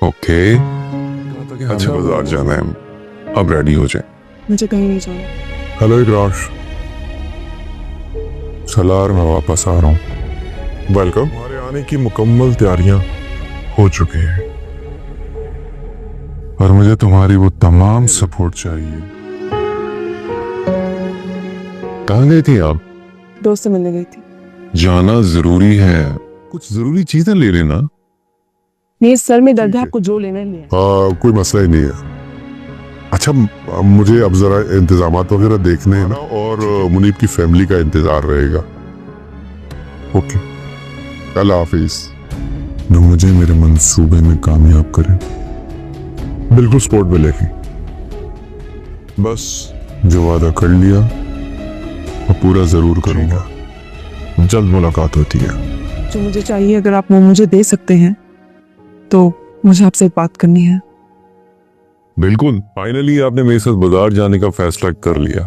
Okay, अच्छा बाजार जाना है, अब रेडी हो जाए। मुझे कहीं नहीं जाना। हेलो इकराश, सलार मैं वापस आ रहा हूँ। वेलकम। हमारे आने की मुकम्मल तैयारियां हो चुकी हैं और मुझे तुम्हारी वो तमाम सपोर्ट चाहिए। कहाँ गई थी आप? दोस्त से मिलने गई थी। जाना जरूरी है, कुछ जरूरी चीजें ले लेना। मेरे सर में दर्द है, आपको जो लेना है ले आए। कोई मसला ही नहीं है। अच्छा, मुझे अब जरा इंतजामात वगैरह देखने हैं ना, और मुनीब की फैमिली का इंतजार रहेगा। ओके, अल्लाह हाफिज। जो मुझे मेरे मंसूबे में कामयाब करे, बिल्कुल स्पोर्ट में लेके, बस जो वादा कर लिया वो पूरा जरूर करूंगा। जल्द मुलाकात होती है। जो मुझे चाहिए अगर आप वो मुझे दे सकते हैं तो मुझे आपसे बात करनी है। बिल्कुल, फाइनली आपने मेरे साथ बाजार जाने का फैसला कर लिया,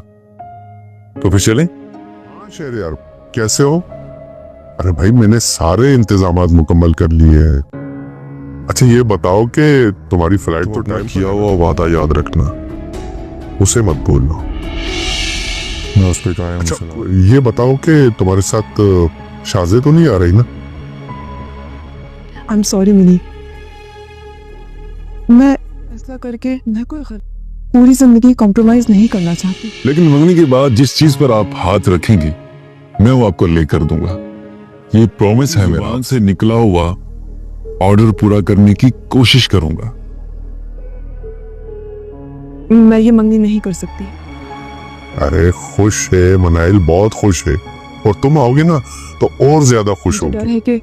तो फिर चलें? हाँ शेर यार, कैसे हो? अरे भाई, मैंने सारे इंतजामात मुकम्मल कर लिए हैं। अच्छा ये बताओ कि तुम्हारी फ्लाइट पर टाइम किया हुआ वादा याद रखना, उसे मत भूलना। मैं उस पे कायम। अच्छा ये बताओ कि तुम्हारे साथ शाज़े तो नहीं आ रही ना? आई एम सॉरी मिनी, मैं फैसला करके मैं कोई पूरी जिंदगी कॉम्प्रोमाइज नहीं करना चाहती। लेकिन मंगनी के बाद जिस चीज पर आप हाथ रखेंगी मैं वो आपको लेकर दूंगा। ये प्रॉमिस है मेरा। जुबान से निकला हुआ ऑर्डर पूरा करने की कोशिश करूंगा। मैं ये मंगनी नहीं कर सकती। अरे खुश है मनाइल, बहुत खुश है, और तुम आओगे ना तो और ज्यादा खुश मुझे डर होगी। है कि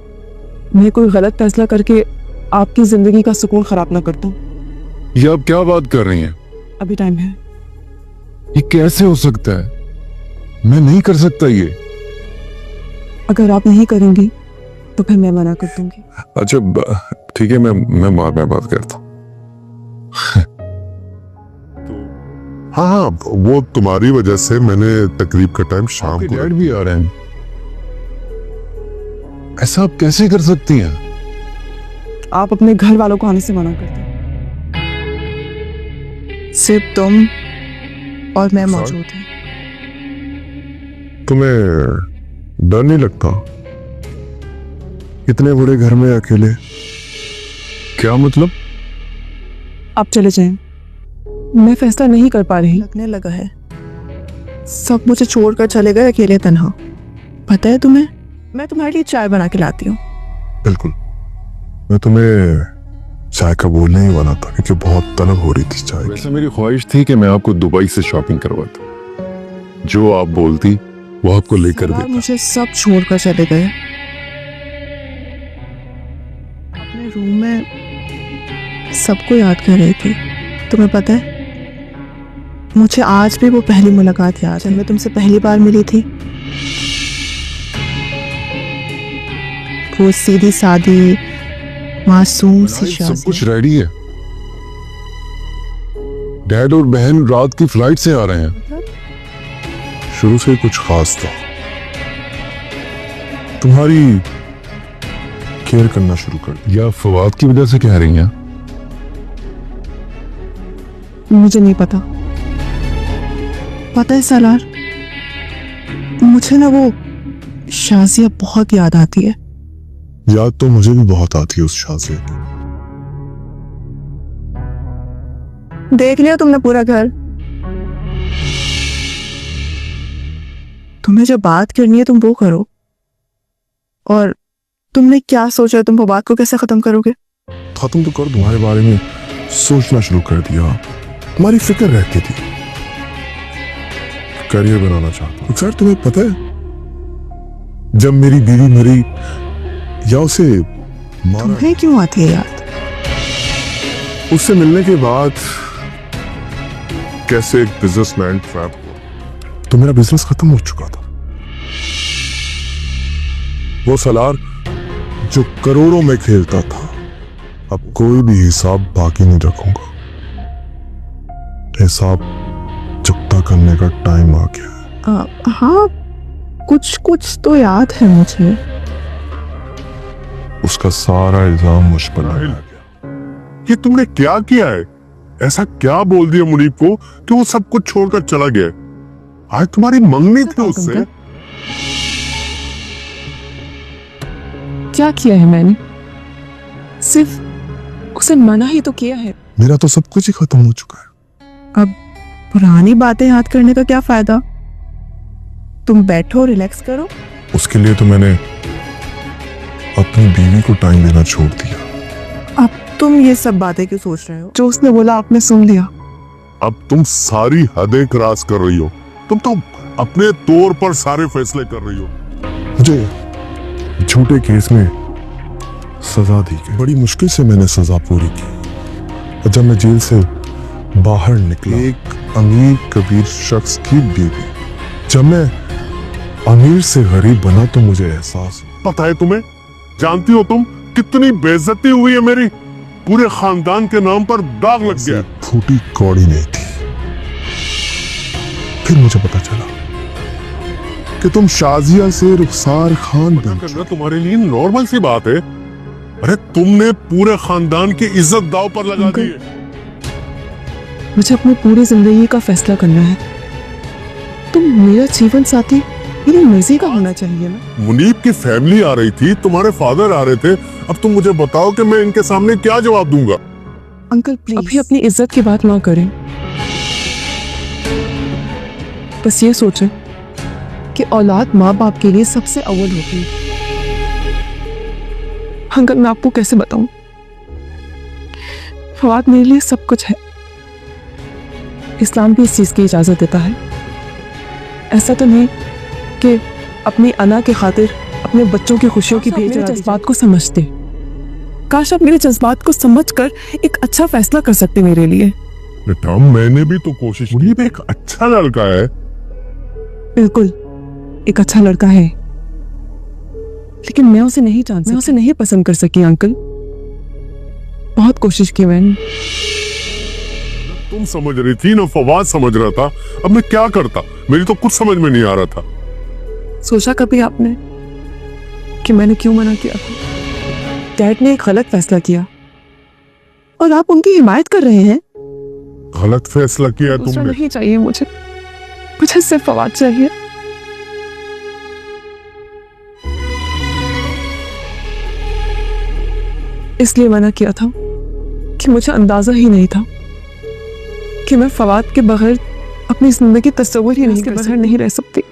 मैं कोई गलत फैसला करके आपकी जिंदगी का सुकून खराब ना कर दूं। ये आप क्या बात कर रही हैं? अभी टाइम है। ये कैसे हो सकता है? मैं नहीं कर सकता ये। अगर आप नहीं करेंगी तो फिर मैं मना कर दूंगी। अच्छा ठीक है, मैं बाद में बात करता हूँ। हाँ हाँ, वो तुम्हारी वजह से मैंने तकरीब का टाइम शाम को। डैड भी आ रहे हैं। ऐसा आप कैसे कर सकती हैं? आप अपने घर वालों को आने से मना कर दें। सिर्फ तुम और मैं मौजूद हैं। तुम्हें डर नहीं लगता? इतने बड़े घर में अकेले? क्या मतलब? आप चले जाएं। मैं फैसला नहीं कर पा रही। लगने लगा है सब मुझे छोड़कर चले गए अकेले तन्हा। पता है तुम्हें, मैं तुम्हारे लिए चाय बना के लाती हूँ। बिल्कुल, मैं तुम्हें चाय का बोलने ही वाला था क्योंकि बहुत तलब हो रही थी चाय। वैसे मेरी ख्वाहिश थी कि मैं आपको दुबई से शॉपिंग करवाता। जो आप बोलती वो आपको लेकर देता। मुझे सब छोड़कर चले गए। अपने रूम में सबको याद कर रही थी। तुम्हें पता है, मुझे आज भी वो पहली मुलाकात याद है जब मैं तुमसे पहली बार मिली थी। वो सीधी सादी मासूम सी शादी। सब कुछ रेडी है। डैड और बहन रात की फ्लाइट से आ रहे हैं। शुरू से कुछ खास था। तुम्हारी केयर करना शुरू कर दिया। फवाद की वजह से कह रही हैं? मुझे नहीं पता। पता है सालार, मुझे ना वो शाजिया बहुत याद आती है। याद तो मुझे भी बहुत आती है उस शाजिया की। देख लिया तुमने पूरा घर? तुम्हें जो बात करनी है तुम वो करो। और तुमने क्या सोचा, तुम वो बात को कैसे खत्म करोगे? खत्म तो कर, तुम्हारे बारे में सोचना शुरू कर दिया। तुम्हारी फिक्र रहती थी, करियर बनाना चाहता हूं। सर तुम्हें पता है, जब मेरी बीवी मरी या उसे मारा, तुम्हें क्यों आती है याद? उससे मिलने के बाद कैसे एक बिजनेसमैन ट्रैप हुआ। तो मेरा बिजनेस खत्म हो चुका था। वो सलार जो करोड़ों में खेलता था, अब कोई भी हिसाब बाकी नहीं रखूंगा। हिसाब चुकता करने का टाइम आ गया। हाँ, कुछ कुछ तो याद है मुझे। उसका सारा इल्जाम मुझ पर लगाया गया। ये तुमने क्या किया है? ऐसा क्या बोल दिया मुनीब को कि वो सब कुछ छोड़कर चला गया? आज तुम्हारी मंगनी थी उससे। क्या किया है मैंने? सिर्फ उसे मना ही तो किया है। मेरा तो सब कुछ ही खत्म हो चुका है। अब पुरानी बातें याद करने का क्या फायदा? तुम बैठो, रिलैक्स करो। उसके लिए तो मैंने अपनी बीवी को टाइम देना छोड़ दिया। अब तुम ये सब बातें क्यों सोच रहे हो? जो उसने बोला आपने सुन लिया। अब तुम सारी हदें क्रॉस कर रही हो। तुम तो अपने तौर पर सारे फैसले कर रही हो। मुझे झूठे केस में सजा दी गई। बड़ी मुश्किल से मैंने सजा पूरी की। और जब मैं जेल से बाहर निकला, एक अमीर कबीर शख्स की बीवी, जब मैं अमीर से गरीब बना तो मुझे एहसास हुआ। पता है तुम्हें, जानती हो तुम कितनी बेइज्जती हुई है मेरी? पूरे खानदान के नाम पर दाग लग गया। फूटी कौड़ी नहीं थी। फिर मुझे पता चला कि तुम शाजिया से रुखसार खान करना तुम्हारे लिए नॉर्मल सी बात है। अरे तुमने पूरे खानदान की इज्जत दांव पर लगा दी है। मुझे अपनी पूरी जिंदगी का फैसला करना है। तुम मेरा जीवन साथी मेरी मर्जी का होना चाहिए ना। मुनीब की फैमिली आ रही थी, तुम्हारे फादर आ रहे थे। अब तुम मुझे बताओ कि मैं इनके सामने क्या जवाब दूंगा? अंकल प्लीज, अभी अपनी इज्जत की बात ना करें। बस ये सोचें कि औलाद माँ बाप के लिए सबसे अव्वल होती है। अंकल मैं आपको कैसे बताऊं, फवाद मेरे लिए सब कुछ है। इस्लाम भी इस चीज की इजाजत देता है। ऐसा तो नहीं कि अपनी अना के खातिर अपने बच्चों की खुशियों की मेरे जज्बात को समझते। काश आप मेरे जज्बात को समझकर एक अच्छा फैसला कर सकते मेरे लिए। बेटा मैंने भी तो कोशिश की। मुनीब एक अच्छा लड़का है। बिल्कुल एक अच्छा लड़का है, लेकिन मैं उसे नहीं जानती, मैं उसे नहीं पसंद कर सकी अंकल। बहुत कोशिश की मैंने। तुम समझ रही थी ना, फवाद समझ रहा था। अब मैं क्या करता? मेरी तो कुछ समझ में नहीं आ रहा था। सोचा कभी आपने कि मैंने क्यों मना किया था? डैड ने एक गलत फैसला किया और आप उनकी हिमायत कर रहे हैं। गलत फैसला किया दूसरा तुमने। नहीं चाहिए मुझे सिर्फ फवाद चाहिए। इसलिए मना किया था कि मुझे अंदाजा ही नहीं था कि मैं फवाद के बगैर अपनी जिंदगी तस्वीर ही नहीं, के बगैर नहीं रह सकती।